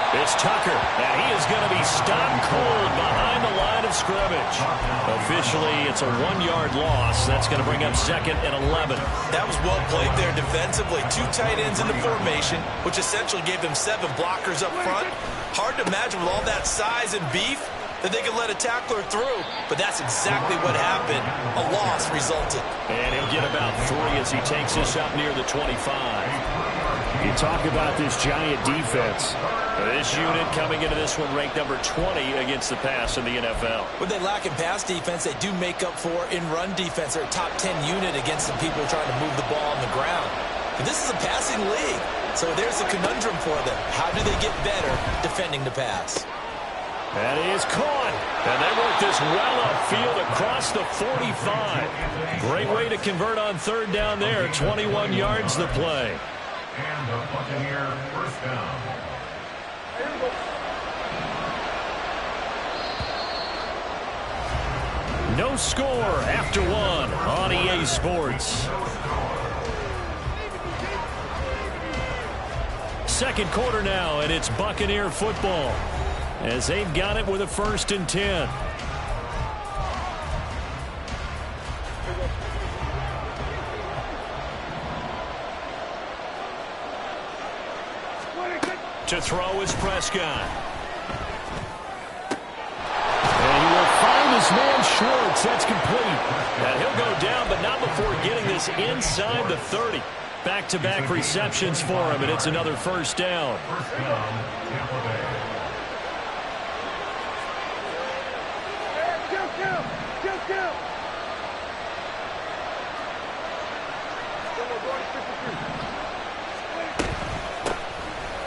It's Tucker, and he is going to be stopped cold behind the line of scrimmage. Officially, it's a 1-yard loss. That's going to bring up 2nd and 11. That was well played there defensively. 2 tight ends in the formation, which essentially gave them 7 blockers up front. Hard to imagine with all that size and beef that they could let a tackler through, but that's exactly what happened. A loss resulted. And he'll get about 3 as he takes this up near the 25. You talk about this giant defense. This unit coming into this one ranked number 20 against the pass in the NFL. When they lack in pass defense, they do make up for in run defense. They're a top 10 unit against the people trying to move the ball on the ground. But this is a passing league, so there's a conundrum for them. How do they get better defending the pass? That is caught. And they work this well upfield across the 45. Great way to convert on 3rd down there. 21 yards the play. And the Buccaneer first down. No score after 1 on EA Sports. 2nd quarter now, and it's Buccaneer football as they've got it with a 1st and 10. To throw is Prescott. And he will find his man Schwartz. That's complete. And he'll go down, but not before getting this inside the 30. Back-to-back receptions for him, and it's another 1st down. First down, Tampa Bay.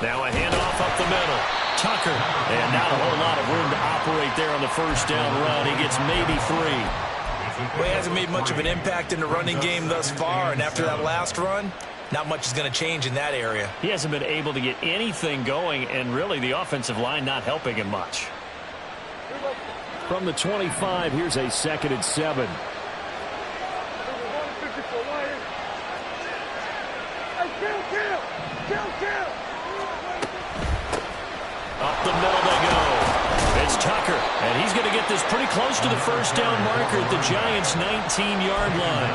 Now a handoff up the middle. Tucker. And not a whole lot of room to operate there on the 1st down run. He gets maybe 3. Well, he hasn't made much of an impact in the running game thus far, and after that last run, not much is going to change in that area. He hasn't been able to get anything going, and really the offensive line not helping him much. From the 25, here's a 2nd and 7. Up the middle they go. It's Tucker, and he's going to get this pretty close to the 1st down marker at the Giants' 19-yard line.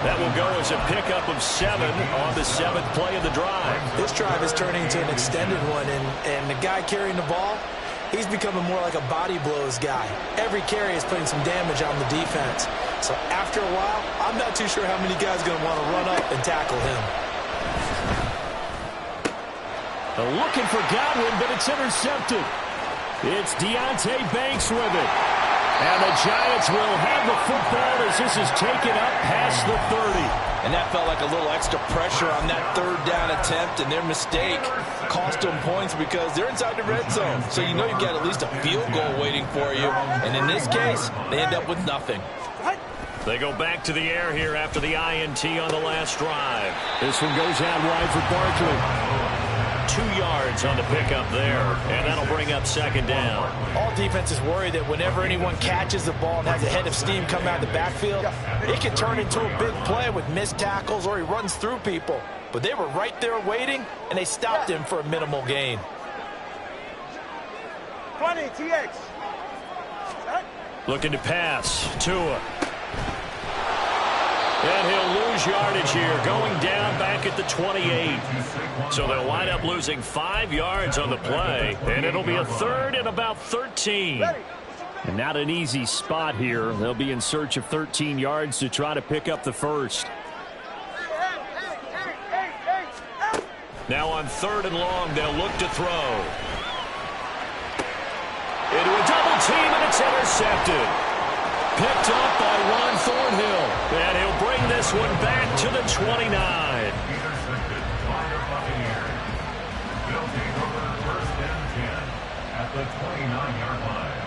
That will go as a pickup of 7 on the 7th play of the drive. This drive is turning into an extended one, and the guy carrying the ball, he's becoming more like a body blows guy. Every carry is putting some damage on the defense. So after a while, I'm not too sure how many guys are going to want to run up and tackle him. Looking for Godwin, but it's intercepted. It's Deonte Banks with it. And the Giants will have the football as this is taken up past the 30. And that felt like a little extra pressure on that 3rd down attempt, and their mistake cost them points because they're inside the red zone. So you know you've got at least a field goal waiting for you. And in this case, they end up with nothing. They go back to the air here after the INT on the last drive. This one goes out wide for Barkley. 2 yards on the pickup there, and that'll bring up 2nd down. All defenses worry that whenever anyone catches the ball and has a head of steam come out of the backfield, it can turn into a big play with missed tackles or he runs through people. But they were right there waiting, and they stopped him for a minimal gain. 20, TX. Looking to pass. Tua. And he'll lose yardage here, going down back at the 28. So they'll wind up losing 5 yards on the play, and it'll be a 3rd and about 13. And not an easy spot here. They'll be in search of 13 yards to try to pick up the 1st. Now on 3rd and long, they'll look to throw. Into a double team, and it's intercepted. Picked up by Ron Thornhill, and he'll bring this one back to the 29. Intercepted by the Buccaneers. They'll take over 1st and 10 at the 29-yard line.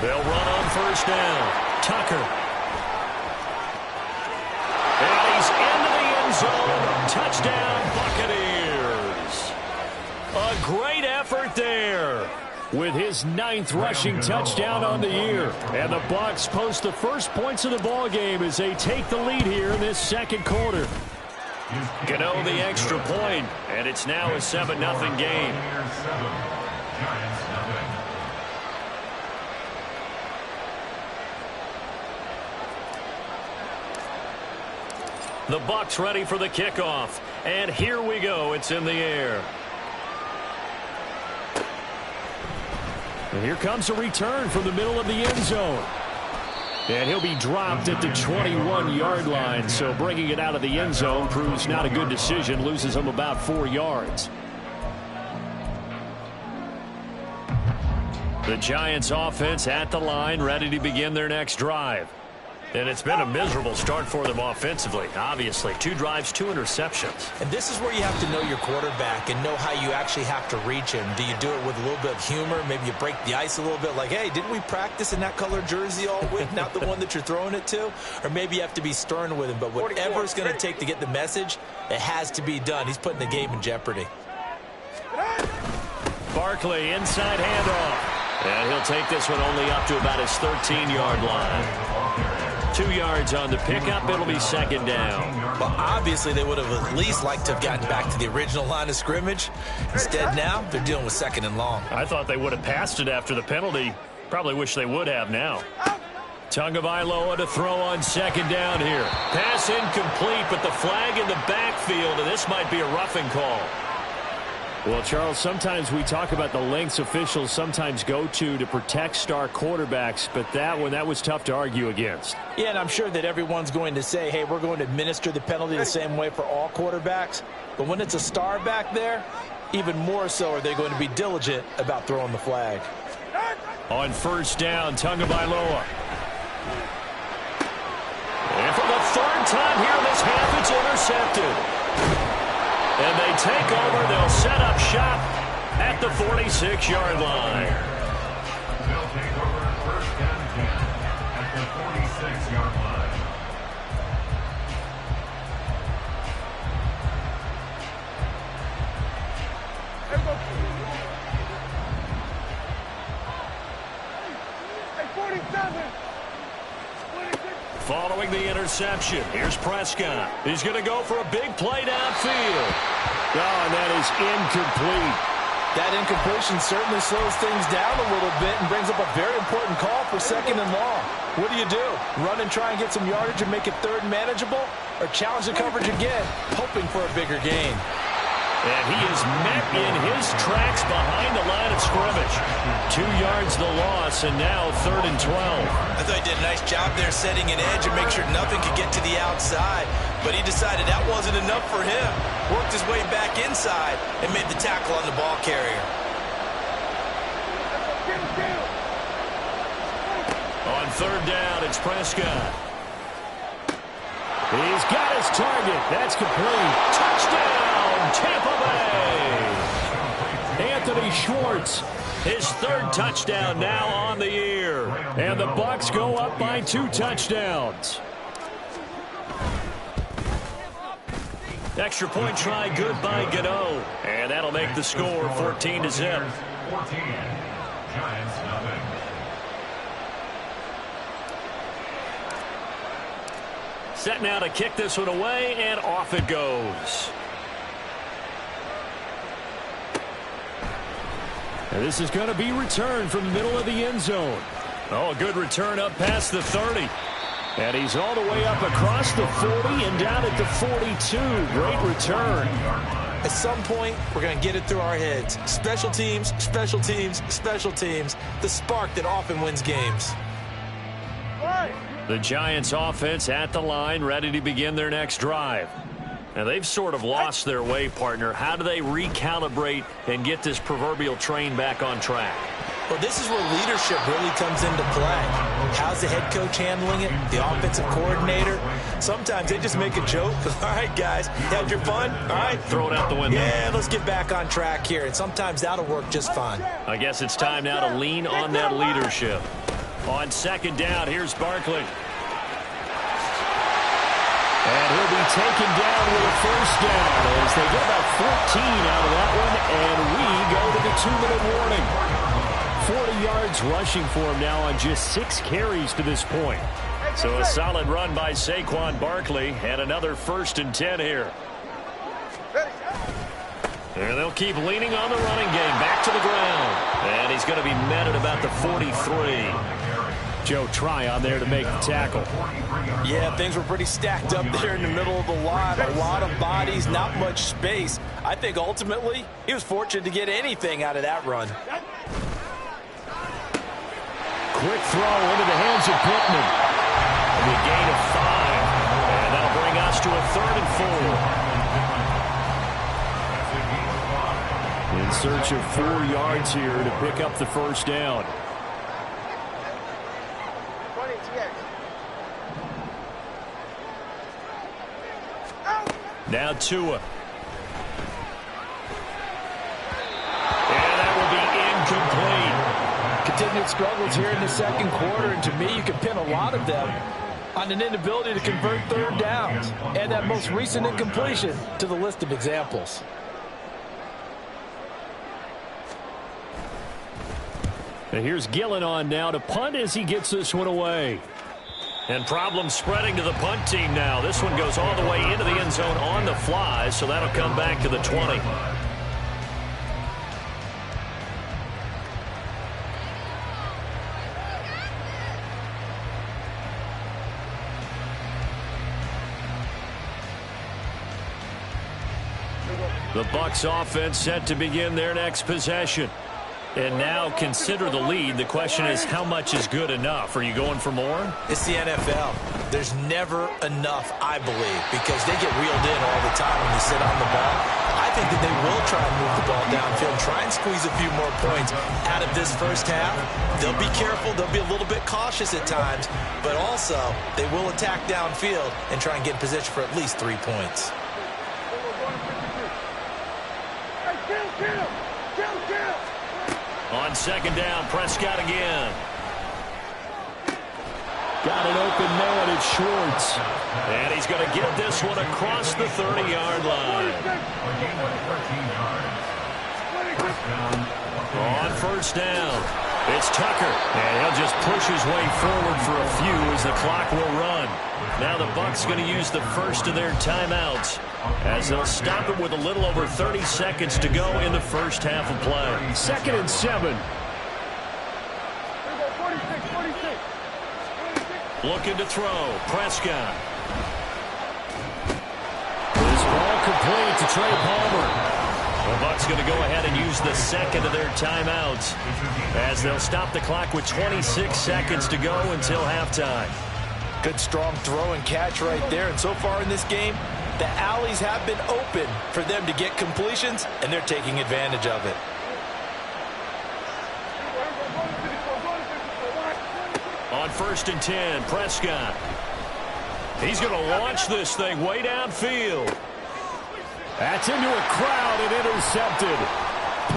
They'll run on 1st down. Tucker. And he's into the end zone. Touchdown, Buccaneers. A great effort there. with his 9th rushing touchdown on the year. And the Bucs post the first points of the ball game as they take the lead here in this second quarter. Gano the extra point, and it's now a 7-0 game. The Bucs ready for the kickoff, and here we go. It's in the air. And here comes a return from the middle of the end zone. And he'll be dropped at the 21-yard line, so bringing it out of the end zone proves not a good decision, loses him about 4 yards. The Giants offense at the line, ready to begin their next drive. And it's been a miserable start for them offensively, obviously. 2 drives, 2 interceptions. And this is where you have to know your quarterback and know how you actually have to reach him. Do you do it with a little bit of humor? Maybe you break the ice a little bit like, hey, didn't we practice in that color jersey all week? Not the one that you're throwing it to? Or maybe you have to be stern with him. But whatever it's going to take to get the message, it has to be done. He's putting the game in jeopardy. Barkley, inside handoff. And he'll take this one only up to about his 13-yard line. 2 yards on the pickup. It'll be second down. Well, obviously, they would have at least liked to have gotten back to the original line of scrimmage. Instead, now, they're dealing with second and long. I thought they would have passed it after the penalty. Probably wish they would have now. Tagovailoa to throw on second down here. Pass incomplete, but the flag in the backfield, and this might be a roughing call. Well, Charles, sometimes we talk about the lengths officials sometimes go to protect star quarterbacks, but that was tough to argue against. Yeah, and I'm sure that everyone's going to say, hey, we're going to administer the penalty the same way for all quarterbacks. But when it's a star back there, even more so are they going to be diligent about throwing the flag. On first down, Tagovailoa. And for the 3rd time here in this half, it's intercepted. And they take over. They'll set up shop at the 46-yard line. They'll take over first and 10 at the 46-yard line. Hey, 47. Following the interception, here's Prescott. He's going to go for a big play downfield. Oh, and that is incomplete. That incompletion certainly slows things down a little bit and brings up a very important call for second and long. What do? Run and try and get some yardage and make it third manageable? Or challenge the coverage again, hoping for a bigger gain? And he is met in his tracks behind the line of scrimmage. 2 yards the loss, and now 3rd and 12. I thought he did a nice job there setting an edge and make sure nothing could get to the outside. But he decided that wasn't enough for him. Worked his way back inside and made the tackle on the ball carrier. On 3rd down, it's Prescott. He's got his target. That's complete. Touchdown, Tampa Bay. Anthony Schwartz, his 3rd touchdown now on the year. And the Bucs go up by 2 touchdowns. Extra point try good by Gano. And that'll make the score 14-0. 14. Giants nothing. Set now to kick this one away, and off it goes. And this is going to be returned from the middle of the end zone. Oh, a good return up past the 30. And he's all the way up across the 40 and down at the 42. Great return. At some point, we're going to get it through our heads. Special teams, special teams, special teams. The spark that often wins games. The Giants offense at the line, ready to begin their next drive. Now, they've sort of lost their way, partner. How do they recalibrate and get this proverbial train back on track? Well, this is where leadership really comes into play. How's the head coach handling it? The offensive coordinator? Sometimes they just make a joke. All right, guys, had your fun? All right. Throw it out the window. Yeah, let's get back on track here. And sometimes that'll work just fine. I guess it's time now to lean on that leadership. On second down, here's Barkley. And he'll be taken down with a first down as they get about 14 out of that one, and we go to the 2-minute warning. 40 yards rushing for him now on just 6 carries to this point. So a solid run by Saquon Barkley and another 1st and 10 here. And they'll keep leaning on the running game. Back to the ground. And he's going to be met at about the 43. Joe Tryon there to make the tackle. Yeah, things were pretty stacked up there in the middle of the line. A lot of bodies, not much space. I think ultimately he was fortunate to get anything out of that run. Quick throw into the hands of Pittman. And a gain of 5. And that'll bring us to a 3rd and 4. In search of 4 yards here to pick up the 1st down. Now Tua. And that will be incomplete. Continued struggles here in the 2nd quarter, and to me, you can pin a lot of them on an inability to convert 3rd downs. Add that most recent incompletion to the list of examples. And here's Gillen on now to punt as he gets this one away. And problems spreading to the punt team now. This one goes all the way into the end zone on the fly, so that'll come back to the 20. The Bucs offense set to begin their next possession. And now consider the lead. The question is, how much is good enough? Are you going for more? It's the NFL. There's never enough, I believe, because they get reeled in all the time when they sit on the ball. I think that they will try and move the ball downfield, try and squeeze a few more points out of this 1st half. They'll be careful. They'll be a little bit cautious at times, but also they will attack downfield and try and get in position for at least 3 points. On 2nd down, Prescott again. Got an open man, it's Schwartz. And he's going to get this one across the 30-yard line. On 1st down, it's Tucker. And he'll just push his way forward for a few as the clock will run. Now the Bucs going to use the 1st of their timeouts as they'll stop it with a little over 30 seconds to go in the 1st half of play. 2nd and 7. Looking to throw. Prescott. This ball complete to Trey Palmer. The Bucs going to go ahead and use the 2nd of their timeouts as they'll stop the clock with 26 seconds to go until halftime. Good strong throw and catch right there. And so far in this game, the alleys have been open for them to get completions, and they're taking advantage of it. On 1st and 10, Prescott. He's going to launch this thing way downfield. That's into a crowd and intercepted.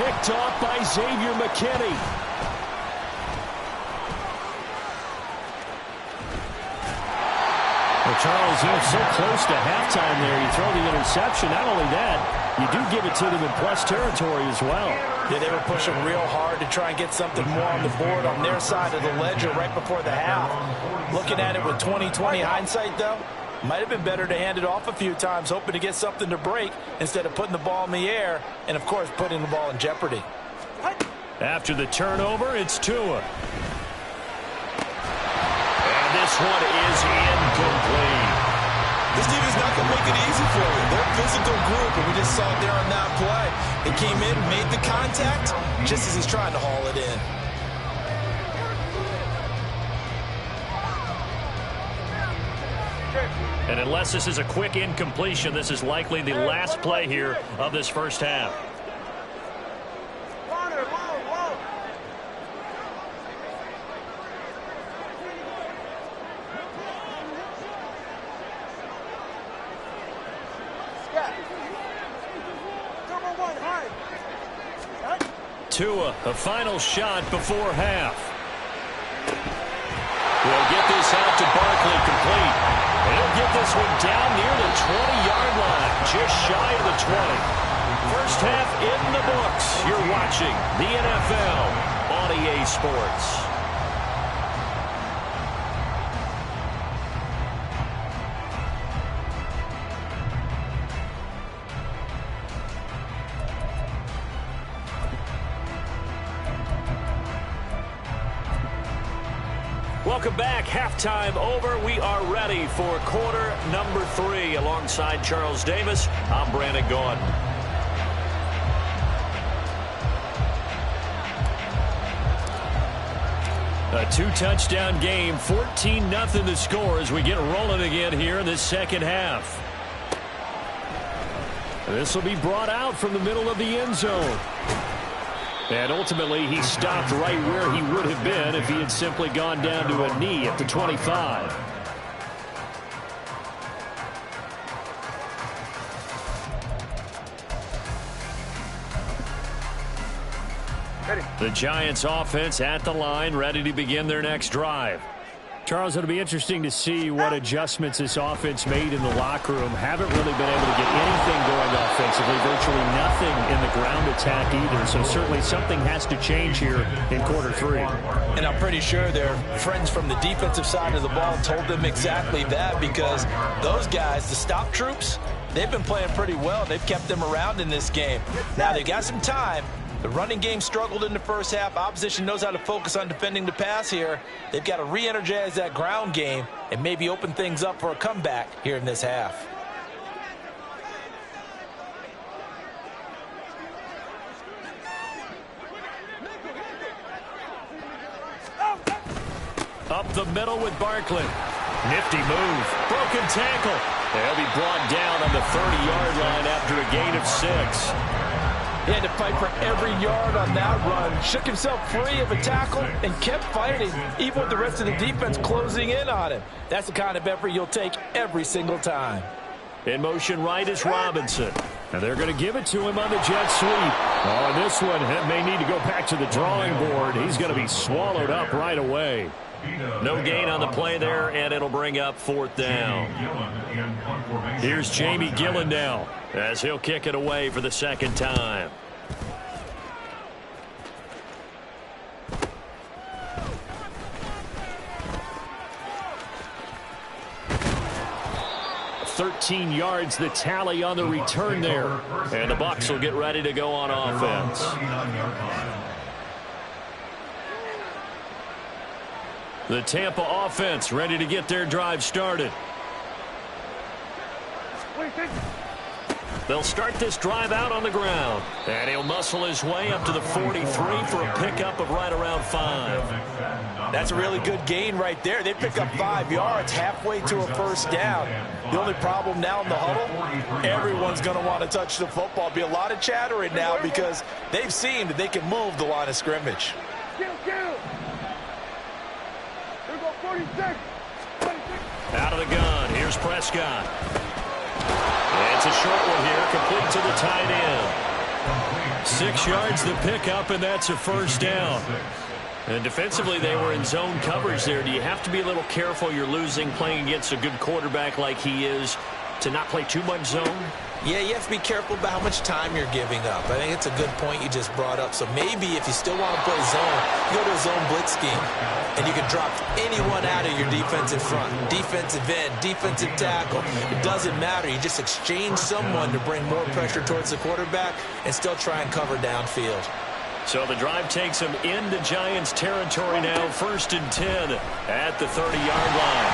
Picked off by Xavier McKinney. Well, Charles, you're so close to halftime there. You throw the interception. Not only that, you do give it to them in plus territory as well. Yeah, they were pushing real hard to try and get something more on the board on their side of the ledger right before the half. Looking at it with 20/20 hindsight, though, might have been better to hand it off a few times, hoping to get something to break instead of putting the ball in the air and, of course, putting the ball in jeopardy. After the turnover, it's Tua. And this one is incomplete. This team is not going to make it easy for you. They're a physical group, and we just saw it there on that play. They came in, made the contact, just as he's trying to haul it in. And unless this is a quick incompletion, this is likely the last play here of this 1st half. Tua, a final shot before half. We'll get this out to Barkley complete. He'll get this one down near the 20-yard line, just shy of the 20. 1st half in the books. You're watching the NFL on EA Sports. Welcome back. Halftime over. We are ready for quarter number 3. Alongside Charles Davis, I'm Brandon Gaudin. A 2-touchdown game, 14-0 the score as we get rolling again here in this second half. This will be brought out from the middle of the end zone. And ultimately, he stopped right where he would have been if he had simply gone down to a knee at the 25. The Giants offense at the line, ready to begin their next drive. Charles, it'll be interesting to see what adjustments this offense made in the locker room. Haven't really been able to get anything going offensively, virtually nothing in the ground attack either. So certainly something has to change here in quarter 3. And I'm pretty sure their friends from the defensive side of the ball told them exactly that, because those guys, the stop troops, they've been playing pretty well. They've kept them around in this game. Now they've got some time. The running game struggled in the first half. Opposition knows how to focus on defending the pass here. They've got to re-energize that ground game and maybe open things up for a comeback here in this half. Up the middle with Barkley. Nifty move. Broken tackle. They'll be brought down on the 30-yard line after a gain of 6. He had to fight for every yard on that run. Shook himself free of a tackle and kept fighting, even with the rest of the defense closing in on him. That's the kind of effort you'll take every single time. In motion right is Robinson. And they're going to give it to him on the jet sweep. Oh, and this one may need to go back to the drawing board. He's going to be swallowed up right away. No gain on the play there, and it'll bring up 4th down. Here's Jamie Gillen now, as he'll kick it away for the second time. $13 yards the tally on the return there. And the Bucs will get ready to go on offense. The Tampa offense ready to get their drive started. They'll start this drive out on the ground. And he'll muscle his way up to the 43 for a pickup of right around 5. That's a really good gain right there. They pick up 5 yards halfway to a first down. The only problem now in the huddle, everyone's going to want to touch the football. Be a lot of chattering now because they've seen that they can move the line of scrimmage. Out of the gun. Here's Prescott. It's a short one here, complete to the tight end. 6 yards the pickup, and that's a first down. And defensively, they were in zone coverage there. Do you have to be a little careful? You're losing, playing against a good quarterback like he is, to not play too much zone? Yeah, you have to be careful about how much time you're giving up. I think it's a good point you just brought up. So maybe if you still want to play zone, you go to a zone blitz scheme, and you can drop anyone out of your defensive front, defensive end, defensive tackle. It doesn't matter. You just exchange someone to bring more pressure towards the quarterback and still try and cover downfield. So the drive takes them into Giants territory now, 1st and 10 at the 30-yard line.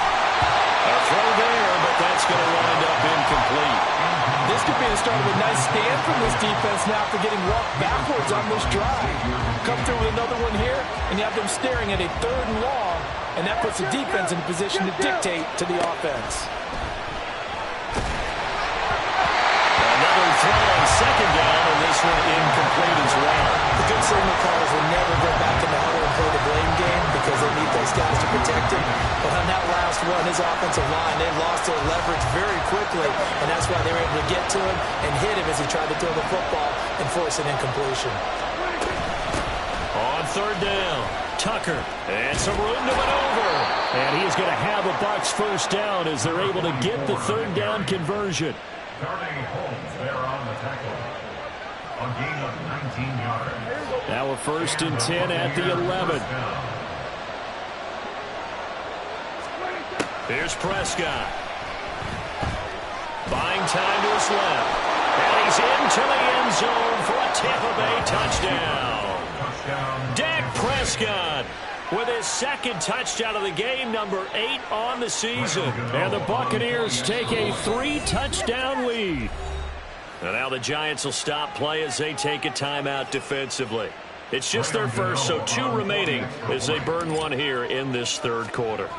A throw there, but that's going to wind up incomplete. This could be the start of a nice stand from this defense now after getting walked backwards on this drive. Come through with another one here, and you have them staring at a 3rd and long, and that puts the defense in a position to dictate to the offense. Another throw on 2nd down, and this one incomplete as well. The good signal callers will never go back in the huddle and play the blame game because they need those guys to protect him. But on that last one, his offensive line, they lost their leverage very quickly, and that's why they were able to get to him and hit him as he tried to throw the football and force an incompletion. On 3rd down, Tucker, and some room to maneuver. And he's going to have a Bucs first down as they're able to get the 3rd down conversion. Starting Holmes there on the tackle. A gain of 19 yards. Now we're 1st and 10 at the 11. Here's Prescott. Buying time to his left. And he's into the end zone for a Tampa Bay touchdown. Dak Prescott with his 2nd touchdown of the game, number 8 on the season. And the Buccaneers take a 3-touchdown lead. And now the Giants will stop play as they take a timeout defensively. It's just their first, so 2 remaining as they burn one here in this 3rd quarter.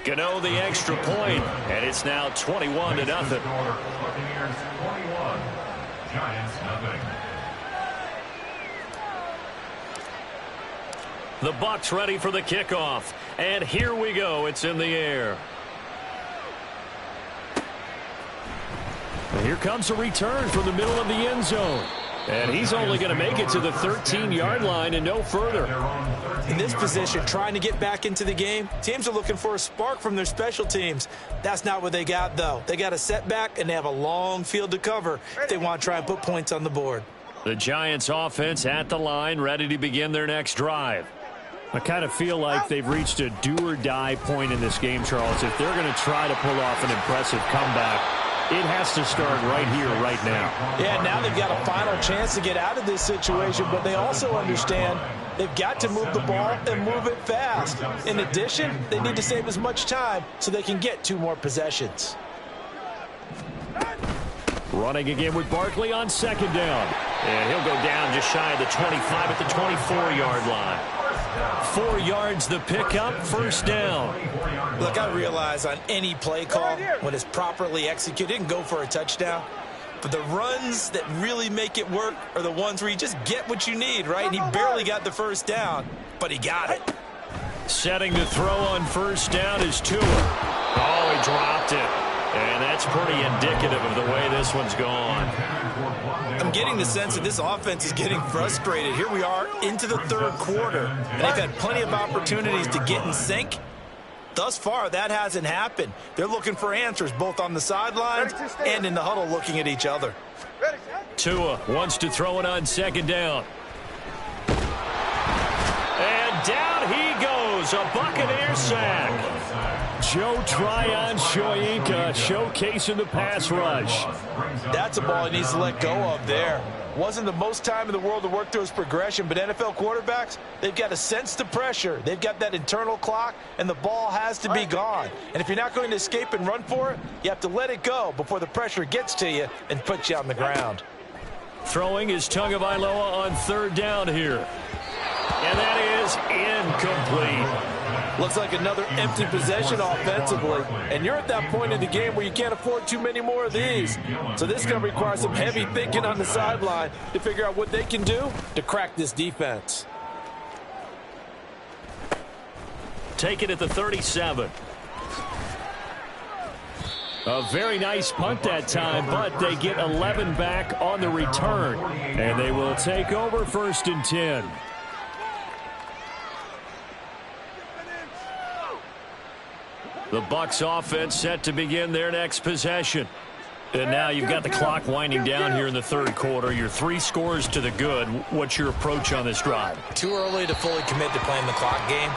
Gano the extra point, and it's now 21-0. Buccaneers 21, Giants nothing. The Bucs ready for the kickoff, and here we go. It's in the air. And here comes a return from the middle of the end zone. And he's only going to make it to the 13-yard line and no further. In this position, trying to get back into the game, teams are looking for a spark from their special teams. That's not what they got, though. They got a setback, and they have a long field to cover if they want to try and put points on the board. The Giants offense at the line, ready to begin their next drive. I kind of feel like they've reached a do-or-die point in this game, Charles. If they're going to try to pull off an impressive comeback, it has to start right here, right now. Yeah, now they've got a final chance to get out of this situation, but they also understand they've got to move the ball and move it fast. In addition, they need to save as much time so they can get 2 more possessions. Running again with Barkley on 2nd down. And he'll go down just shy of the 25 at the 24-yard line. 4 yards the pickup, 1st down. Look, I realize on any play call, when it's properly executed, it can go for a touchdown. But the runs that really make it work are the ones where you just get what you need, right? And he barely got the 1st down, but he got it. Setting the throw on 1st down is Tua. Oh, he dropped it. And that's pretty indicative of the way this one's gone. I'm getting the sense that this offense is getting frustrated. Here we are into the 3rd quarter, and they've had plenty of opportunities to get in sync. Thus far, that hasn't happened. They're looking for answers both on the sidelines and in the huddle looking at each other. Tua wants to throw it on 2nd down. And down he goes, a Buccaneer sack. Joe Tryon-Shoyinka showcasing the pass rush. That's a ball he needs to let go of there. Wasn't the most time in the world to work through his progression, but NFL quarterbacks, they've got to sense the pressure. They've got that internal clock, and the ball has to be gone. And if you're not going to escape and run for it, you have to let it go before the pressure gets to you and puts you on the ground. Throwing is Tagovailoa on 3rd down here. And that is incomplete. Looks like another empty possession offensively. And you're at that point in the game where you can't afford too many more of these. So this is going to require some heavy thinking on the sideline to figure out what they can do to crack this defense. Take it at the 37. A very nice punt that time, but they get 11 back on the return. And they will take over 1st and 10. The Bucs offense set to begin their next possession. And now you've got the clock winding down here in the 3rd quarter. Your 3 scores to the good. What's your approach on this drive? Too early to fully commit to playing the clock game.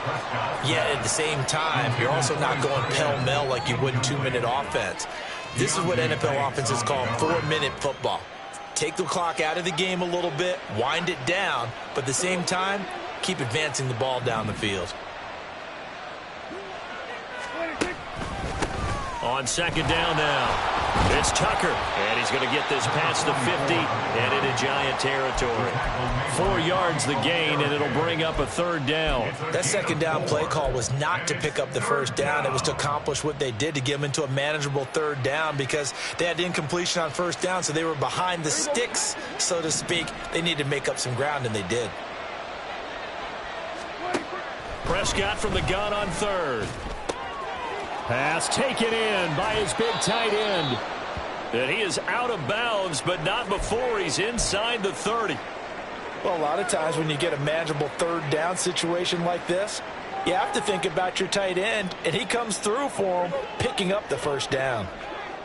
Yet at the same time, you're also not going pell-mell like you would in 2-minute offense. This is what NFL offenses call 4-minute football. Take the clock out of the game a little bit, wind it down, but at the same time, keep advancing the ball down the field. On 2nd down now, it's Tucker, and he's going to get this past the 50 and into Giant territory. 4 yards the gain, and it'll bring up a 3rd down. That 2nd down play call was not to pick up the 1st down. It was to accomplish what they did, to get them into a manageable 3rd down, because they had incompletion on 1st down, so they were behind the sticks, so to speak. They needed to make up some ground, and they did. Prescott from the gun on 3rd. Pass taken in by his big tight end. And he is out of bounds, but not before he's inside the 30. Well, a lot of times when you get a manageable 3rd down situation like this, you have to think about your tight end, and he comes through for him, picking up the 1st down.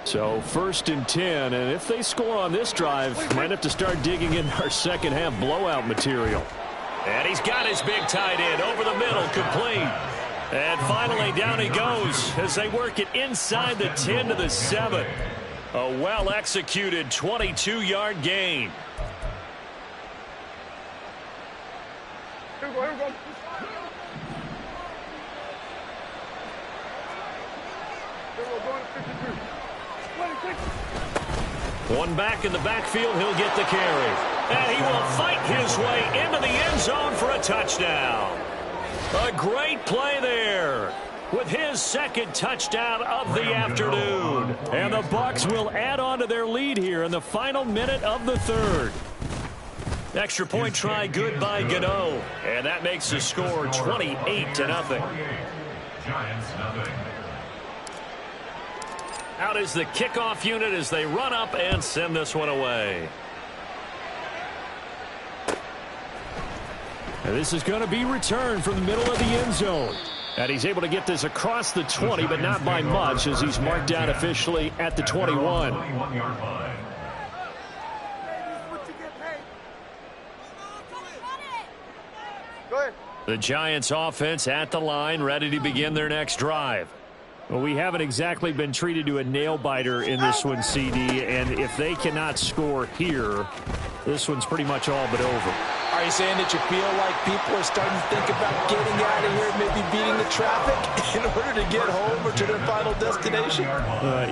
So 1st and 10, and if they score on this drive, might have to start digging in our second half blowout material. And he's got his big tight end over the middle, complete. And finally down he goes as they work it inside the 10 to the 7. A well-executed 22-yard gain. Here we go, here we go. Here we go, going to 53. One back in the backfield, he'll get the carry. And he will fight his way into the end zone for a touchdown. A great play there with his second touchdown of the afternoon. And the Bucs will add on to their lead here in the final minute of the third. Extra point try good by Gano. And that makes the score 28-0. Giants nothing. Out is the kickoff unit as they run up and send this one away. And this is going to be returned from the middle of the end zone. And he's able to get this across the 20, but not by much as he's marked down officially at the 21. The Giants offense at the line, ready to begin their next drive. Well, we haven't exactly been treated to a nail-biter in this one, CD, and if they cannot score here, this one's pretty much all but over. Are you saying that you feel like people are starting to think about getting out of here, maybe beating the traffic in order to get home or to their final destination?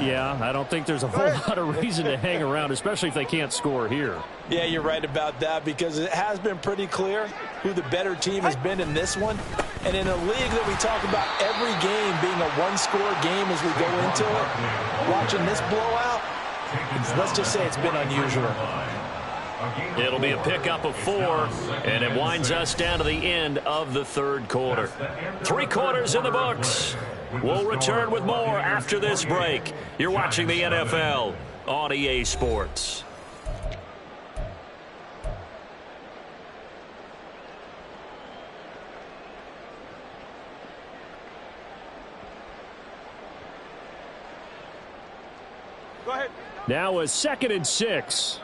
Yeah, I don't think there's a whole lot of reason to hang around, especially if they can't score here. Yeah, you're right about that because it has been pretty clear who the better team has been in this one. And in a league that we talk about every game being a one-score game as we go into it, watching this blowout, let's just say it's been unusual. It'll be a pickup of 4, and it winds us down to the end of the third quarter. 3 quarters in the books. We'll return with more after this break. You're watching the NFL on EA Sports. Go ahead. Now a 2nd and 6.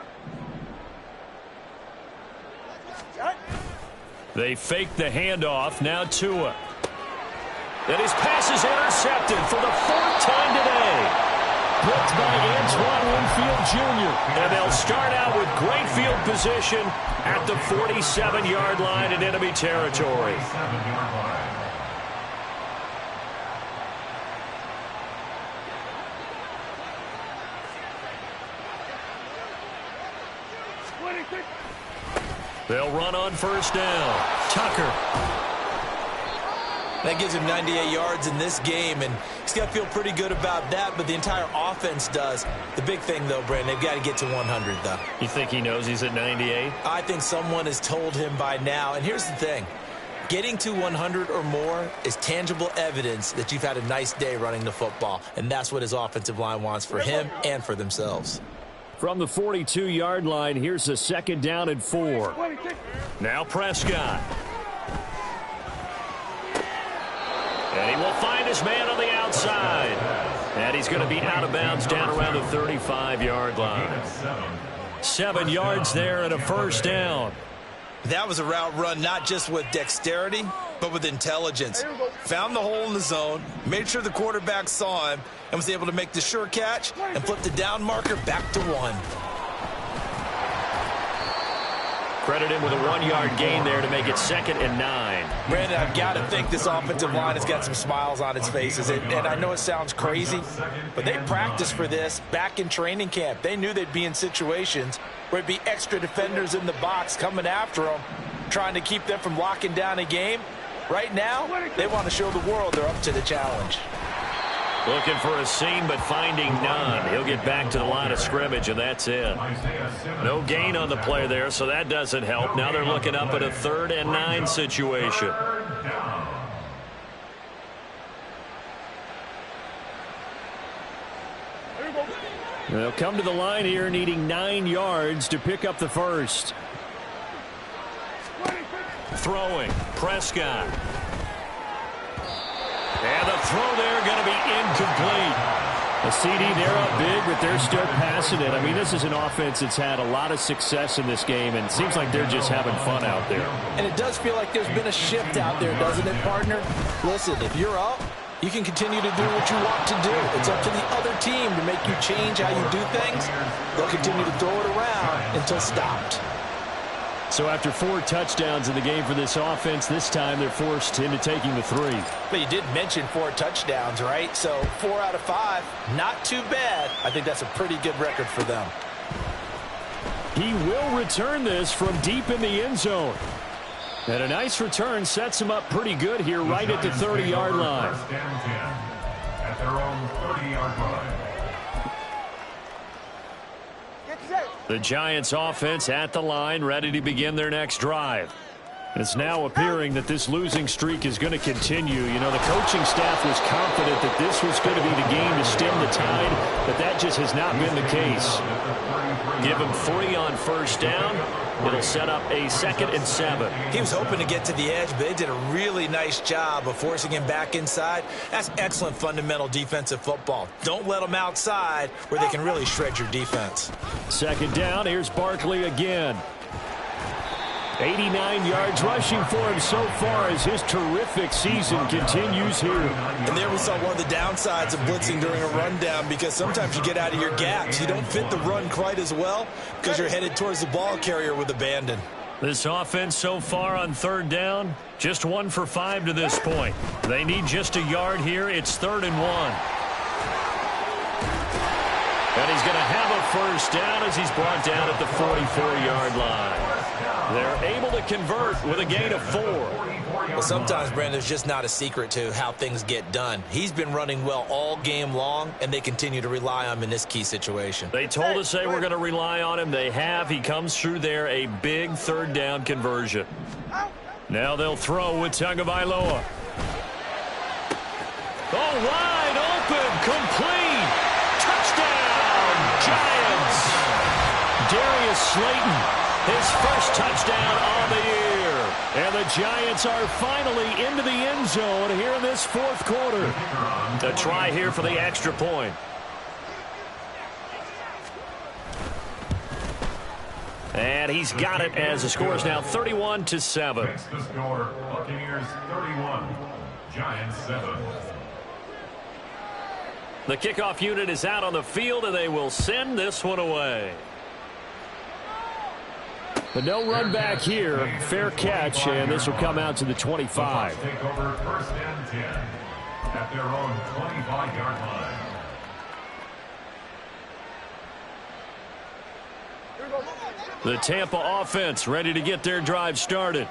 They fake the handoff. Now Tua. And his pass is intercepted for the 4th time today. Blocked by Antoine Winfield Jr. And they'll start out with great field position at the 47-yard line in enemy territory. They'll run on 1st down. Tucker. That gives him 98 yards in this game, and he's got to feel pretty good about that, but the entire offense does. The big thing, though, Brandon, they've got to get to 100, though. You think he knows he's at 98? I think someone has told him by now, and here's the thing. Getting to 100 or more is tangible evidence that you've had a nice day running the football, and that's what his offensive line wants for him and for themselves. From the 42-yard line, here's a 2nd down and 4. Now Prescott. And he will find his man on the outside. And he's going to be out of bounds down around the 35-yard line. 7 yards there and a 1st down. That was a route run not just with dexterity, but with intelligence. Found the hole in the zone, made sure the quarterback saw him, and was able to make the sure catch and flip the down marker back to 1. Credit him with a 1-yard gain there to make it 2nd and 9. Brandon, I've got to think this offensive line has got some smiles on its faces. And I know it sounds crazy, but they practiced for this back in training camp. They knew they'd be in situations where it'd be extra defenders in the box coming after them, trying to keep them from locking down a game. Right now, they want to show the world they're up to the challenge. Looking for a seam, but finding none. He'll get back to the line of scrimmage, and that's it. No gain on the play there, so that doesn't help. Now they're looking up at a 3rd and 9 situation. They'll come to the line here, needing 9 yards to pick up the first. Throwing, Prescott. And the throw there going to be incomplete. A CD, they're up big, but they're still passing it. I mean, this is an offense that's had a lot of success in this game, and it seems like they're just having fun out there. And it does feel like there's been a shift out there, doesn't it, partner? Listen, if you're up, you can continue to do what you want to do. It's up to the other team to make you change how you do things. They'll continue to throw it around until stopped. So after 4 touchdowns in the game for this offense, this time they're forced into taking the 3. But you did mention 4 touchdowns, right? So 4 out of 5, not too bad. I think that's a pretty good record for them. He will return this from deep in the end zone. And a nice return sets him up pretty good here right at the 30-yard line. First and 10 at their own 30-yard line. The Giants offense at the line, ready to begin their next drive. It's now appearing that this losing streak is going to continue. You know, the coaching staff was confident that this was going to be the game to stem the tide, but that just has not been the case. Give him 3 on first down. It'll set up a 2nd and 7. He was hoping to get to the edge, but they did a really nice job of forcing him back inside. That's excellent fundamental defensive football. Don't let them outside where they can really shred your defense. 2nd down. Here's Barkley again. 89 yards rushing for him so far as his terrific season continues here. And there we saw one of the downsides of blitzing during a rundown, because sometimes you get out of your gaps. You don't fit the run quite as well because you're headed towards the ball carrier with abandon. This offense so far on 3rd down, just 1 for 5 to this point. They need just a yard here. It's 3rd and 1. And he's going to have a first down as he's brought down at the 44-yard line. They're able to convert with a gain of 4. Well, sometimes, Brandon, there's just not a secret to how things get done. He's been running well all game long, and they continue to rely on him in this key situation. They told us they were going to rely on him. They have. He comes through there, a big 3rd down conversion. Now they'll throw with Tagovailoa. Oh, wide open, complete. Touchdown, Giants. Darius Slayton. His first touchdown on the year. And the Giants are finally into the end zone here in this 4th quarter. A try here for the extra point. And he's got it as the score is now 31-7. Next the score, Buccaneers 31, Giants 7. The kickoff unit is out on the field, and they will send this one away. But no run back here. Fair catch, and this will come out to the 25. The Bucs take over 1st and 10 at their own 25-yard line. The Tampa offense ready to get their drive started.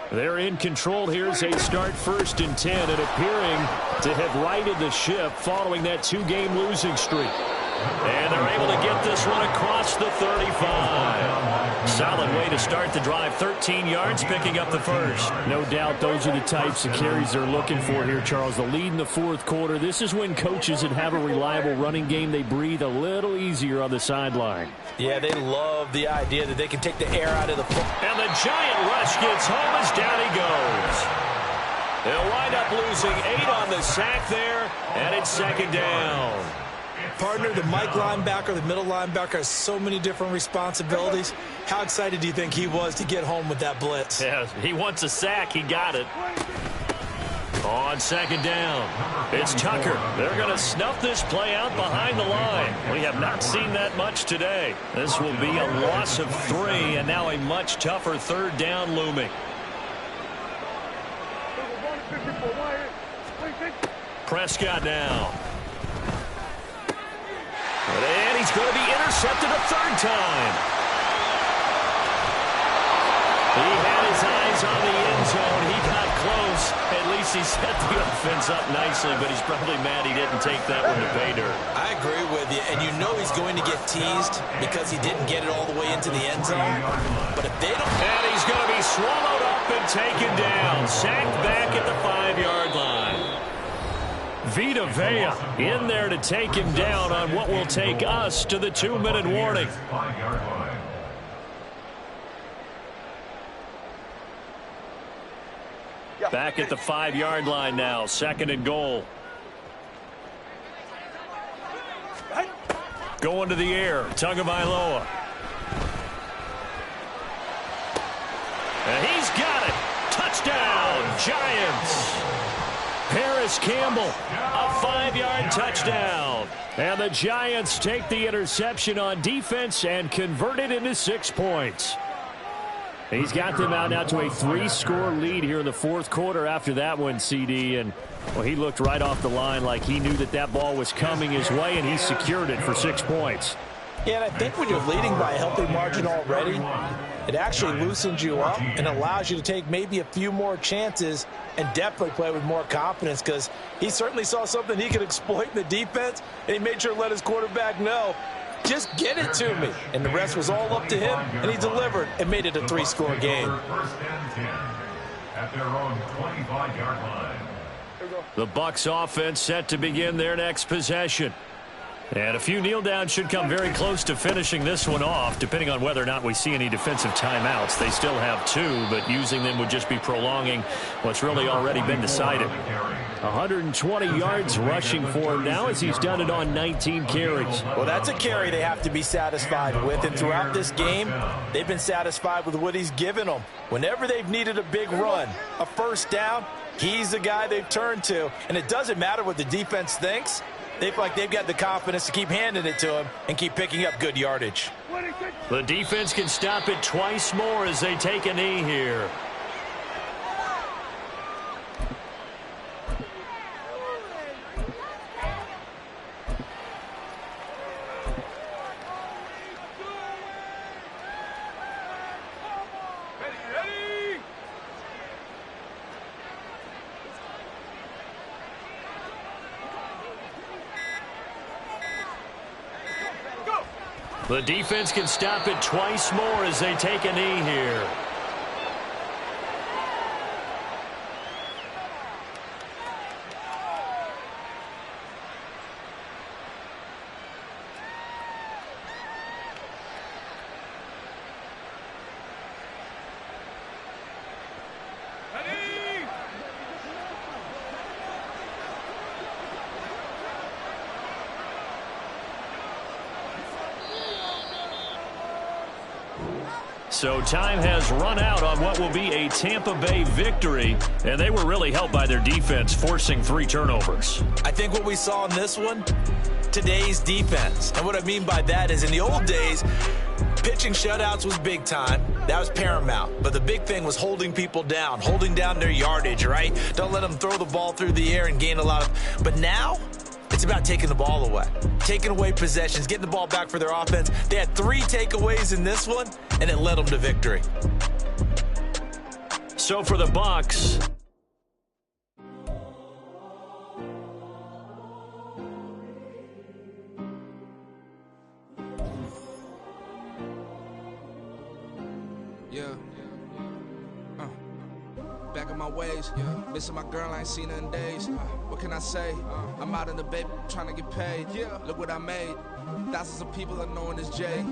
They're in control. Here's a start 1st and 10, and appearing to have righted the ship following that 2-game losing streak. And they're able to get this one across the 35. Solid way to start the drive. 13 yards, picking up the first. No doubt those are the types of carries they're looking for here, Charles. The lead in the 4th quarter. This is when coaches that have a reliable running game, they breathe a little easier on the sideline. Yeah, they love the idea that they can take the air out of the foot. And the giant rush gets home as down he goes. They'll wind up losing 8 on the sack there, and it's 2nd down. Partner, the Mike linebacker, the middle linebacker, has so many different responsibilities. How excited do you think he was to get home with that blitz? Yeah, he wants a sack. He got it. On 2nd down, it's Tucker. They're going to snuff this play out behind the line. We have not seen that much today. This will be a loss of 3, and now a much tougher 3rd down looming. Prescott now. And he's going to be intercepted a 3rd time. He had his eyes on the end zone. He got close. At least he set the offense up nicely, but he's probably mad he didn't take that one to pay dirt. I agree with you, and you know he's going to get teased because he didn't get it all the way into the end zone. But if they don't... And he's going to be swallowed up and taken down. Sacked back at the 5-yard line. Vita Vea in there to take him down on what will take us to the 2-minute warning. Back at the 5-yard line now, 2nd and goal. Going to the air, Tagovailoa. And he's got it. Touchdown, Giants. Paris Campbell, a 5-yard touchdown. And the Giants take the interception on defense and convert it into 6 points. He's got them out now to a 3-score lead here in the fourth quarter after that one, CD. And, well, he looked right off the line like he knew that that ball was coming his way, and he secured it for 6 points. Yeah, and I think when you're leading by a healthy margin already, it actually loosens you up and allows you to take maybe a few more chances and definitely play with more confidence, because he certainly saw something he could exploit in the defense, and he made sure to let his quarterback know, just get it to me. And the rest was all up to him, and he delivered and made it a 3-score game. First and 10 at their own 25-yard line. The Bucs offense set to begin their next possession. And a few kneel downs should come very close to finishing this one off, depending on whether or not we see any defensive timeouts. They still have 2, but using them would just be prolonging what's really already been decided. 120 yards rushing for him now, as he's done it on 19 carries. Well, that's a carry they have to be satisfied with. And throughout this game, they've been satisfied with what he's given them. Whenever they've needed a big run, a first down, he's the guy they've turned to. And it doesn't matter what the defense thinks. They feel like they've got the confidence to keep handing it to him and keep picking up good yardage. The defense can stop it twice more as they take a knee here. The defense can stop it twice more as they take a knee here. So time has run out on what will be a Tampa Bay victory, and they were really helped by their defense, forcing 3 turnovers. I think what we saw in this one, today's defense. And what I mean by that is, in the old days, pitching shutouts was big time. That was paramount. But the big thing was holding people down, holding down their yardage, right? Don't let them throw the ball through the air and gain a lot of... But now, it's about taking the ball away, taking away possessions, getting the ball back for their offense. They had 3 takeaways in this one, and it led them to victory. So for the Bucs, back in my ways, missing my girl, I ain't seen her in days. What can I say? I'm out in the baby trying to get paid. Look what I made. Thousands of people are knowing this Jay.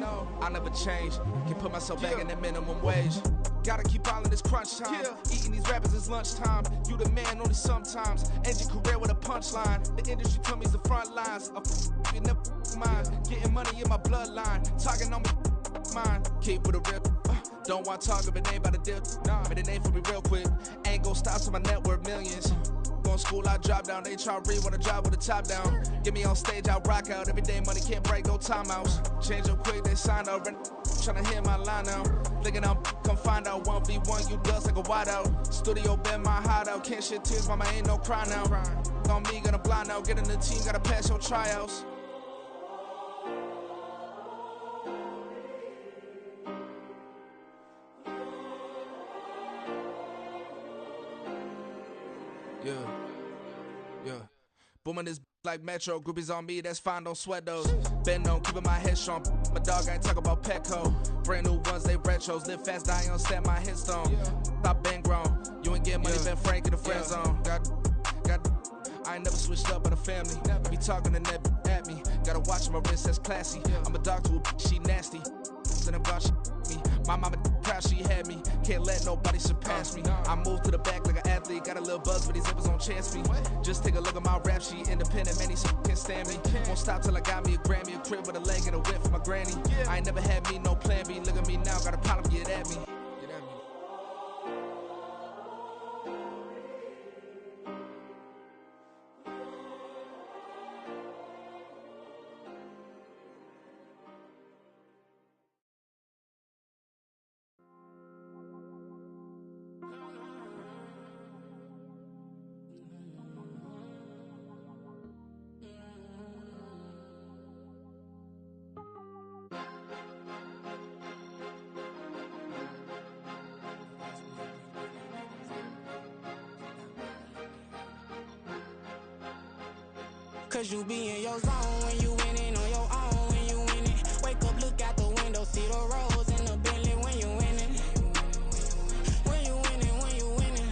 I never change. Can put myself back in that minimum wage. Gotta keep all in this crunch time. Eating these rappers is lunchtime. You the man only sometimes. End your career with a punchline. The industry told me it's the front lines. You never mind. Getting money in my bloodline. Talking on me mine. Keep with a rip. Don't want to talk if it ain't about a dip. Made a name for me real quick. Ain't gon' stop till my net worth millions. Going school, I drop down. They try to read when I drive with the top down. Get me on stage, I rock out. Every day money can't break, no timeouts. Change up quick, they sign up. Tryna hear my line now. Thinking I'm come find out 1v1, you dust like a wideout. Studio been my hideout. Can't shed tears, mama ain't no cry now. On me, gonna blind out. Get in the team, gotta pass your tryouts. Yeah. Booming this like Metro. Groupies on me, that's fine, don't sweat those. Been on, keeping my head strong. My dog ain't talking about Petco. Brand new ones, they retros. Live fast, die on, set my headstone. Stop been grown. You ain't get money, been frank in the friend zone. I ain't never switched up on the family. Be talking to that at me. Gotta watch my wrist, that's classy. I'm a dog to a she nasty. Then about me. My mama proud she had me. Can't let nobody surpass me. I moved to the back like an athlete. Got a little buzz, but these zippers don't chance me. Just take a look at my rap sheet. Independent, many so can't stand me. Won't stop till I got me a Grammy, a crib with a leg and a whip for my granny. I ain't never had me no plan B. Look at me now, got a problem, get at me. Cause you be in your zone when you winning on your own when you winning. Wake up, look out the window, see the rose in the Bentley when you winning. When you winning, when you winning.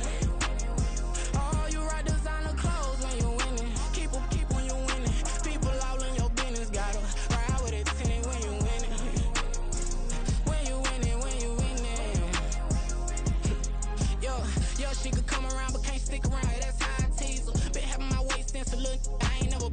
Oh, you rock designer clothes when you winning. Keep when you winning. People all in your business, gotta ride with it tinted when you winning. When you winning, when you winning. Yo, she could come around but can't stick around. That's how I tease her. Been having my waist since a little.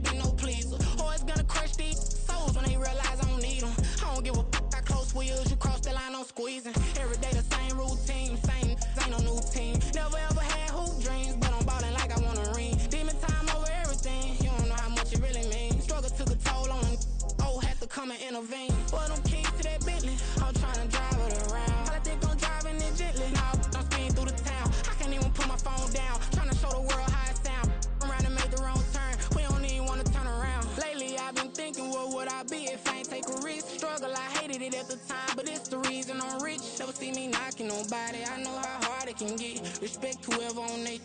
Been no pleaser. Always gonna crush these souls when they realize I don't need them. I don't give a f*** how close wheels, you cross the line, I'm squeezing. Every day the same routine, same, ain't no new team. Never ever had hoop dreams, but I'm ballin' like I want a ring. Demon time over everything, you don't know how much it really means. Struggle took a toll on them, oh, had to come and intervene. Boy, them keys to that Bentley, I'm tryna drive it around. I think I'm driving it gently, now I'm speeding through the town. I can't even put my phone down, tryna show the world how it sound. Around and make the wrong turn, we don't even wanna turn around. Lately I've been thinking, what would I be if I ain't take a risk? Struggle, I hated it at the time, but it's the reason I'm rich. Never see me knocking nobody, I know how hard it can get. Respect whoever on they,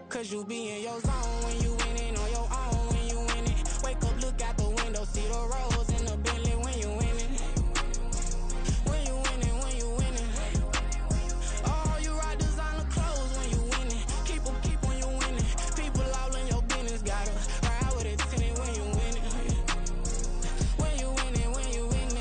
cause you be in your zone when you winning on your own when you winning. Wake up, look out the window, see the rose in the Bentley when you winning. When you winning, when you winning. Oh, you rock designer clothes when you winning. Keep when you winning. People all in your business, gotta ride with it tinted when you winning. When you winning, when you winning.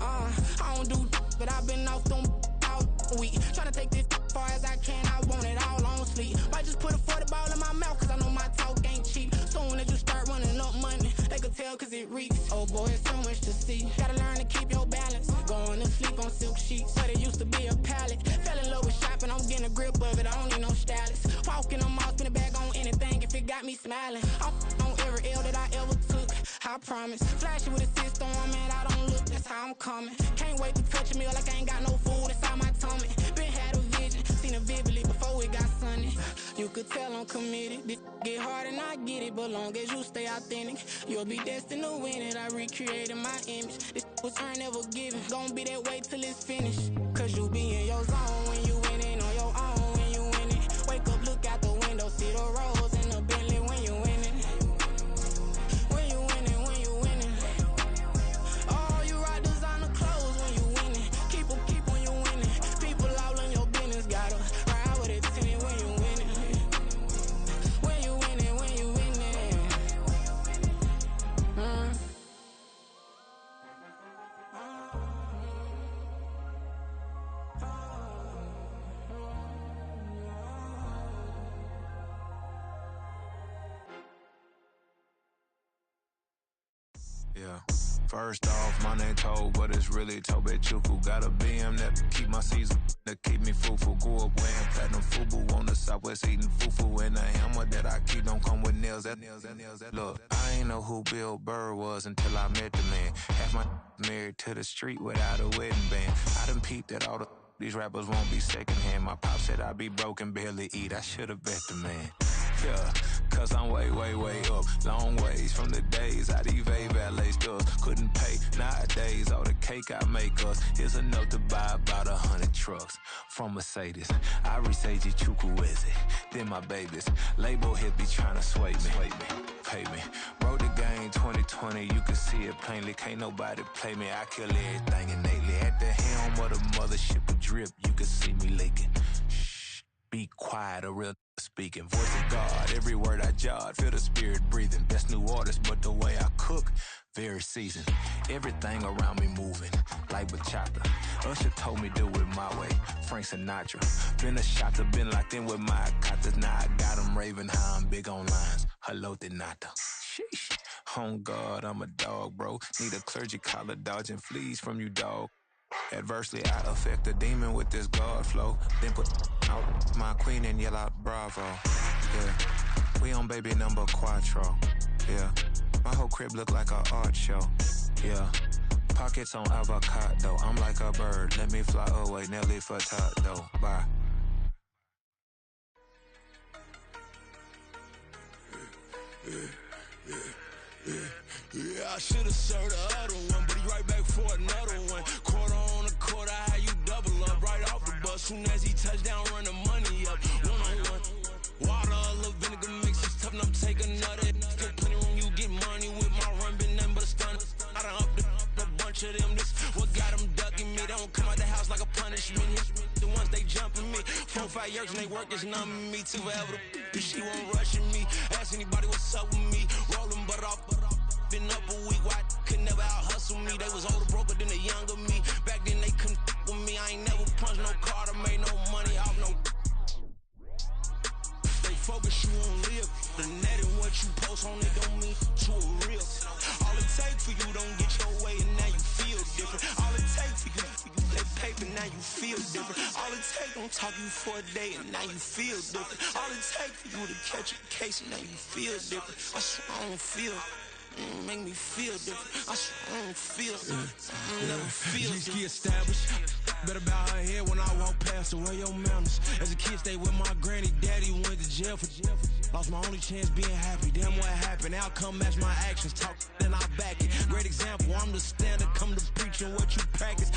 I don't do but I've been off them all week. Tryna take this far as I can, I want it all on sleep. Might just put a 40 ball in my mouth, cause I know my talk ain't cheap. Soon as you start running up money, they could tell cause it reeks. Oh boy, it's so much to see. Gotta learn to keep your balance. Going to sleep on silk sheets, but it used to be a pallet. Fell in love with shopping, I'm getting a grip of it, I don't need no stylist. Walking on mall, spin it back on anything if it got me smiling. I'm on every L that I ever took, I promise. Flashy with a system on, man, I don't look, that's how I'm coming. Can't wait to touch a meal like I ain't got no food inside my tummy. Been had a vision, seen it vividly before it got sunny. You could tell I'm committed. This get hard and I get it, but long as you stay authentic, you'll be destined to win it. I recreated my image. This was earned, never given. Gonna be that way till it's finished. Cause you be in your zone when you winning on your own when you winning. Wake up, look out the window, see the rose in the Bentley when you winning. When you winning, when you winning. Oh, you rock designer clothes when you winning. Keep when you winning. People all in your business, gotta ride with it tinted when you winning. When you winning, when you winning. Yeah. First off, my name Toad, but it's really Tobe Chuku. Got a BM that keep my season, that keep me fruitful. Grew up wearing platinum FUBU on the Southwest eating fufu. And the hammer that I keep don't come with nails. Look, I ain't know who Bill Burr was until I met the man. Half my married to the street without a wedding band. I done peeped that all these rappers won't be secondhand. My pop said I'd be broke and barely eat. I should've bet the man. Yeah, cause I'm way up, long ways from the days I evade valet stores. Couldn't pay nowadays, all the cake I make us is enough to buy about 100 trucks from Mercedes. I resage Chukwueze, then my babies. Label hit be trying to sway me, pay me. Wrote the game 2020, you can see it plainly. Can't nobody play me, I kill everything innately. At the helm of the mothership with drip, you can see me leaking. Shh. Be quiet, a real speaking. Voice of God, every word I jot. Feel the spirit breathing. Best new artist, but the way I cook, very seasoned. Everything around me moving, like bachata. Usher told me do it my way. Frank Sinatra. Been a shotter, been locked in with my katas. Now I got them raving how I'm big on lines. Hello, de nata. Sheesh. On God, I'm a dog, bro. Need a clergy collar, dodging fleas from you, dog. Adversely, I affect the demon with this God flow. Then put out my queen and yell out bravo. Yeah, we on baby number quattro. Yeah, my whole crib look like a art show. Yeah, pockets on avocado. I'm like a bird. Let me fly away, Nelly Furtado. Bye. Yeah, I should've served the other one, but he right back for another one. Quarter on a quarter, how you double up right off the bus. Soon as he touch down, run the money up. One-on-one. Water, a little vinegar mix, it's tough enough to take another. Still plenty room, you get money with my run, been nothing but a stun. I done up a bunch of them, this what got them ducking me. They don't come out the house like a punishment. The ones they jumping me. 4 or 5 years and they work is numbing me. Too forever the she won't rushing me. Ask anybody what's up with me. Rolling butt off. Been up a week, why could never out hustle me? They was older, broker than the younger me. Back then they couldn't with me. I ain't never punched no card or made no money off no. They focus you on live. The net and what you post on it don't mean to a real. All it take for you don't get your way and now you feel different. All it take for you that paper, now you feel different. All it take don't talk you for a day and now you feel different. All it take for you to catch a case and now you feel different. I swear I don't feel. Make me feel different. I swear I don't feel. Never feel different. Established. Better bow her head when I walk past her. Where your manners? As a kid, stayed with my granny. Daddy went to jail for lost my only chance being happy. Damn, what happened? Outcome match my actions. Talk, then I back it. Great example. I'm the standard. Come to preaching what you practice.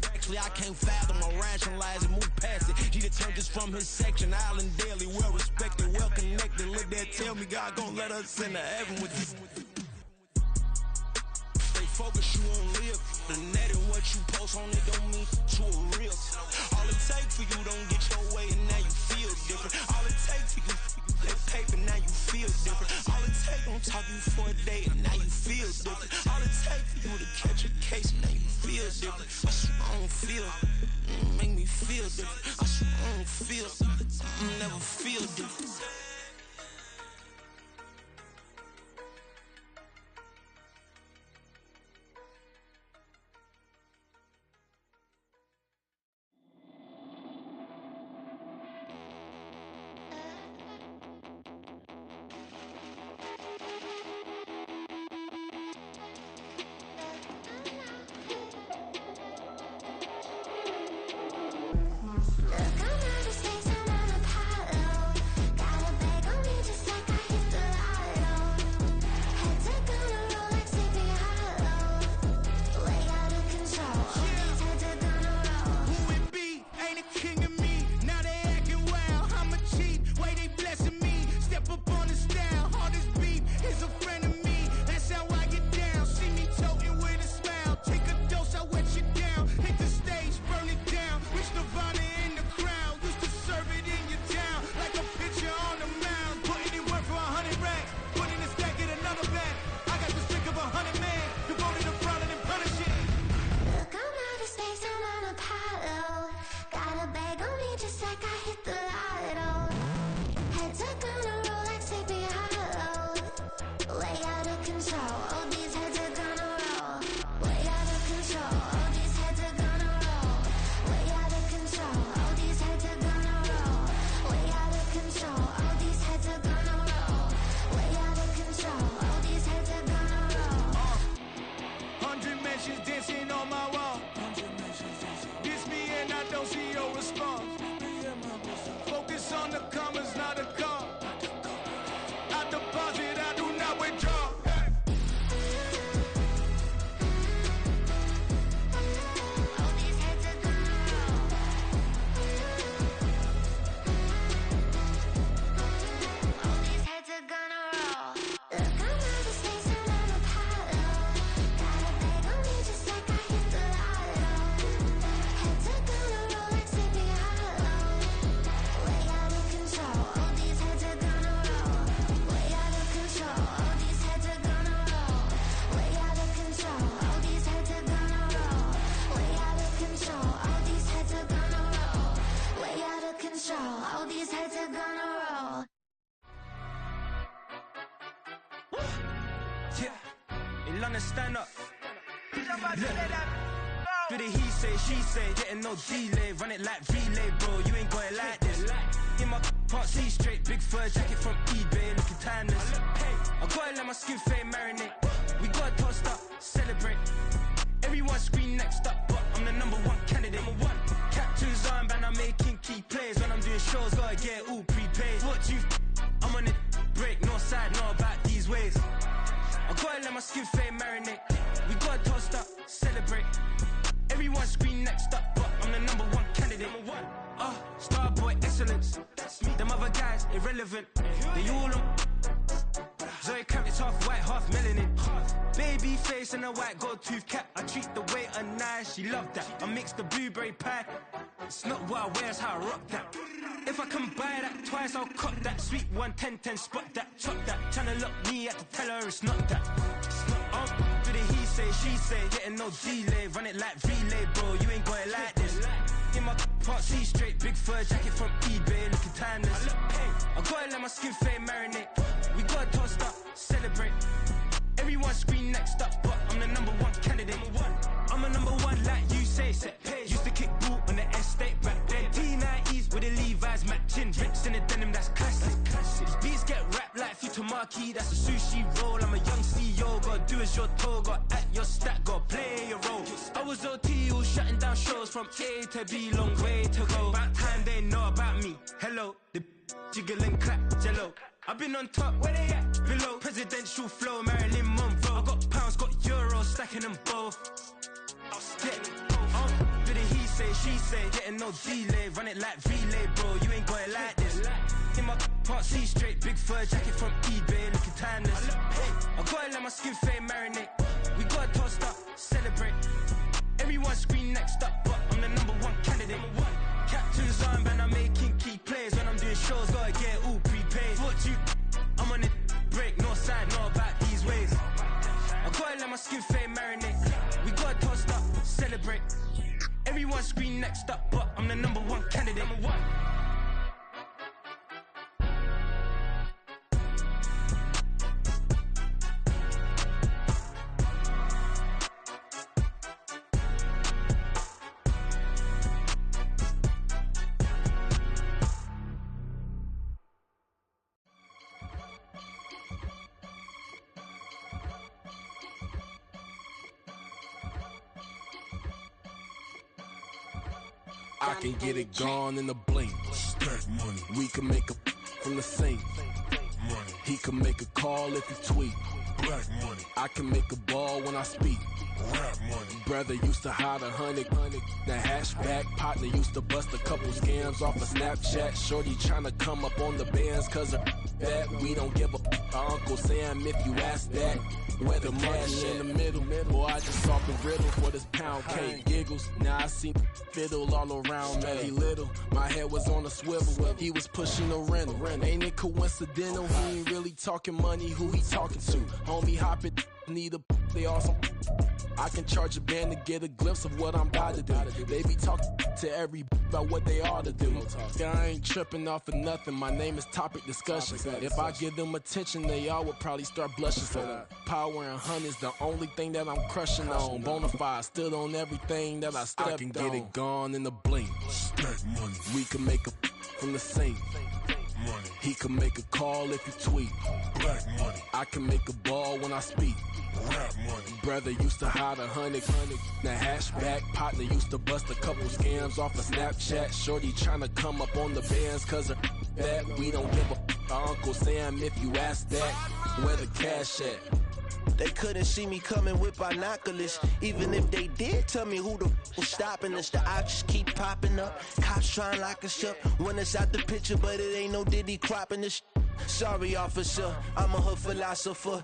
Actually, I can't fathom or rationalize and move past it. He turned this from his section. Island daily, well respected, well connected. Look there, tell me God gon' let us into heaven with this. Focus you on live. The net and what you post on it don't mean to a real. All it take for you don't get your way and now you feel different. All it take for you that paper, now you feel different. All it take don't talk you for a day and now you feel different. All it take for you to catch a case and now you feel different. I swear I don't feel. Make me feel different. I swear I don't feel. Never feel different. Look, I'm out of space, I'm on Apollo. Got tryna stand up. Do the he say, she say, getting no delay. Run it like relay, bro, you ain't got it like this. In my can't see straight, big fur jacket from eBay, looking timeless. I gotta let my skin fade marinate. We gotta toast up, celebrate. Everyone scream next up, but I'm the #1 candidate. Captain's armband, I'm making key plays. When I'm doing shows, gotta get it all prepaid. What you I'm on it, break, no side, know about these ways. I gotta let my skin fade marinate. We gotta toast up, celebrate. Everyone scream next up, but I'm the #1 candidate. Starboy excellence. Them other guys irrelevant. They all on. Zoe Kravitz half white, half melanin. Baby face and a white gold tooth cap. I treat the waiter nice, she love that. I mix the blueberry pie. It's not what I wear, it's how I rock that. If I can buy that twice, I'll cut that. Sweet 110, spot that, chop that. Tryna lock me at the tell her it's not that. Do the he say, she say, getting no delay. Run it like relay, bro, you ain't got it like this. In my can't see straight, big fur jacket from eBay, looking timeless. I gotta let my skin fade marinate. We gotta toast up, celebrate. Everyone scream next up, but I'm the #1 candidate. I'm a #1 like you say, set pace. Used to kick ball on the estate back then. T90s with the Levi's matching. Rips in the denim, that's classic. These beats get wrapped like Futamaki, that's a sushi roll. I'm a young CEO, gotta do as you're told. Gotta act your stat, gotta play your role. I was OT, all shutting down shows from A to B, long way to go. About time they know about me. Hello, the jiggle and clap, jello. I've been on top, where they at? Below, presidential flow, Marilyn Monroe. I got pounds, got euros, stacking them both. Do the he say, she say, getting no delay. Run it like relay, bro, you ain't got it like this. In my can't see straight, big fur jacket from eBay, looking timeless. I gotta let my skin fade marinate. We gotta toast up, celebrate. Everyone scream next up, but I'm the #1 candidate. Captain's armband, I'm making key plays. When I'm doing shows, gotta get it all prepaid. What you I'm on it, break, no side, know about these ways. I gotta let my skin fade marinate. We gotta toast up, celebrate. Everyone scream next up, but I'm the #1 candidate. I can get it gone in a blink. Stack money. We can make a from the sink. Money. He can make a call if he tweet. Black money. I can make a ball when I speak. Rap money. Brother used to hide 100. The hashback partner used to bust a couple scams off of Snapchat. Shorty tryna come up on the bands cause of that. We don't give a Uncle Sam if you ask that. Where the money in the middle. Boy, I just saw the riddle for this pound cake. Giggles, now I see fiddle all around me. He little, my head was on a swivel. He was pushing a rental. Ain't it coincidental? He ain't really talking money, who he talking to? Homie hop it, need a they awesome. I can charge a band to get a glimpse of what I'm about to do. They be talking to every about what they ought to do. I ain't tripping off of nothing. My name is Topic Discussions. If I give them attention, they all would probably start blushing. So power and honey's the only thing that I'm crushing on. Bonafide stood on everything that I stepped on. I can get it gone in a blink. Stack money. We can make a from the sink. Money. He can make a call if he tweet. Black money. I can make a ball when I speak. Rap money. Brother used to hide 100. The hashback partner used to bust a couple scams off of Snapchat. Shorty tryna come up on the bands cause of that. We don't give a Uncle Sam if you ask that. Where the cash at? They couldn't see me coming with binoculars. Even if they did tell me who the was stopping us, the options keep popping up. Cops trying to lock us up when it's out the picture, but it ain't no Diddy cropping this. Sorry, officer, I'm a hood philosopher.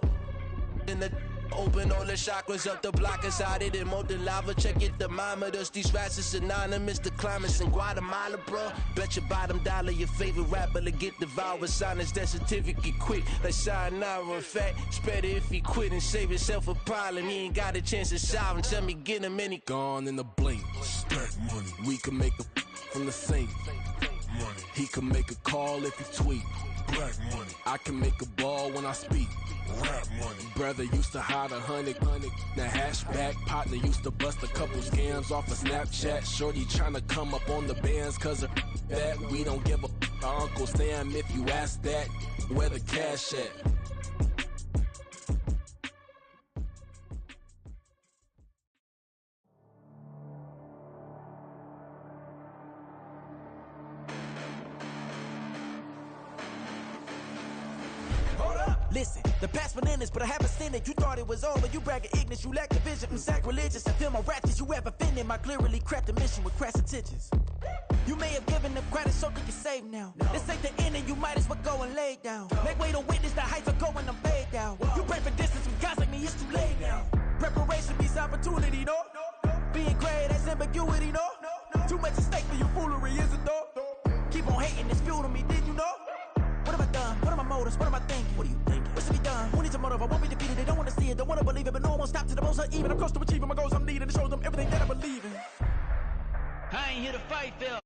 In the open all the chakras up the block inside it and molten lava. Check it, thermometers. These rats is anonymous. The climates in Guatemala, bro. Bet your bottom dollar your favorite rapper to get devoured. Sign his death certificate quick. Like sayonara. In fact, it's better if he quit and save himself a problem. He ain't got a chance to solve and tell me get him any. Gone in a blink. Stack money. We can make a from the sink. Money. He can make a call if he tweet. Black money. I can make a ball when I speak. Rap money. Brother used to hide 100, the hatchback. Partner used to bust a couple scams off of Snapchat. Shorty tryna come up on the bands cause of that. We don't give a Uncle Sam if you ask that. Where the cash at? Listen, the past bananas, but I haven't seen it. You thought it was over, you bragging ignorance, you lack the vision. I'm sacrilegious, I feel my ratchets, you have offended. My clearly crafted mission with crass intentions. You may have given them credit so they can save now. This ain't the end and you might as well go and lay down. Make way to witness the heights are going, I'm paid down. You pray for distance with guys like me, it's too late now. Preparation beats opportunity, no? Being great, that's ambiguity, no? Too much at stake for your foolery, is it though? Keep on hating, it's fuel to me, did you know? What have I done? What are my motives? What am I thinking? What are you thinking? What's to be done? Who needs a motive? I won't be defeated. They don't want to see it, don't want to believe it, but no one will stop to the most even. I'm close to achieving my goals I'm needing to show them everything that I believe in. I ain't here to fight fair.